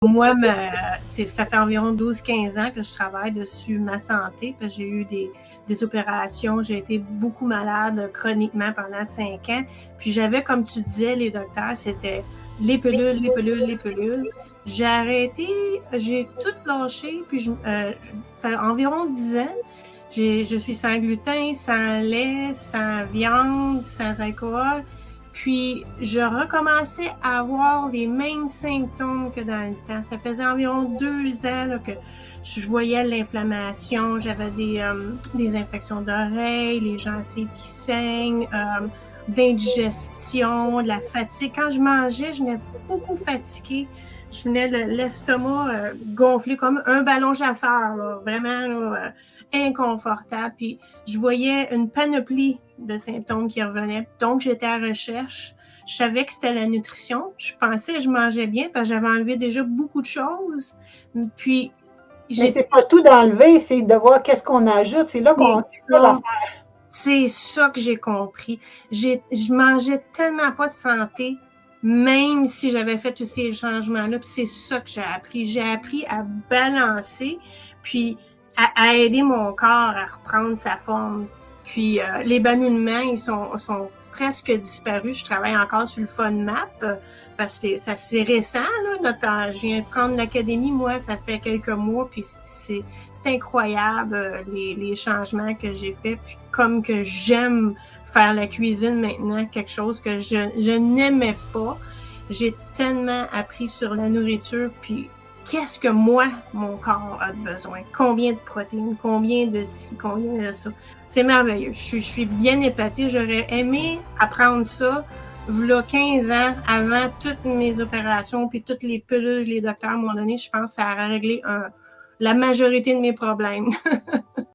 Moi, ça fait environ 12-15 ans que je travaille dessus ma santé, parce que j'ai eu des opérations, j'ai été beaucoup malade chroniquement pendant 5 ans. Puis j'avais, comme tu disais, les docteurs, c'était les pilules, les pilules, les pilules. J'ai arrêté, j'ai tout lâché, puis ça fait environ 10 ans. Je suis sans gluten, sans lait, sans viande, sans alcool. Puis, je recommençais à avoir les mêmes symptômes que dans le temps. Ça faisait environ 2 ans là, que je voyais l'inflammation, j'avais des infections d'oreilles, les gencives qui saignent, d'indigestion, de la fatigue. Quand je mangeais, je venais beaucoup fatiguée. Je venais l'estomac gonflé comme un ballon chasseur, là, vraiment là, inconfortable. Puis je voyais une panoplie de symptômes qui revenaient. Donc, j'étais à la recherche. Je savais que c'était la nutrition. Je pensais que je mangeais bien parce que j'avais enlevé déjà beaucoup de choses. Puis, mais c'est pas tout d'enlever, c'est de voir qu'est-ce qu'on ajoute. C'est là qu'on sait ça l'affaire. C'est ça que j'ai compris. Je mangeais tellement pas de santé, même si j'avais fait tous ces changements-là. Puis c'est ça que j'ai appris. J'ai appris à balancer, puis à aider mon corps à reprendre sa forme. Puis les ballonnements, ils sont presque disparus. Je travaille encore sur le FODMAP parce que ça c'est récent là. Je viens de prendre l'académie, moi, ça fait quelques mois, puis c'est incroyable les changements que j'ai faits. Puis comme que j'aime faire la cuisine maintenant, quelque chose que je n'aimais pas. J'ai tellement appris sur la nourriture, puis qu'est-ce que moi, mon corps a besoin? Combien de protéines? Combien de ci? Combien de ça? C'est merveilleux. Je suis bien épatée. J'aurais aimé apprendre ça v'là 15 ans, avant toutes mes opérations, puis toutes les pilules que les docteurs m'ont données. Je pense que ça a réglé la majorité de mes problèmes.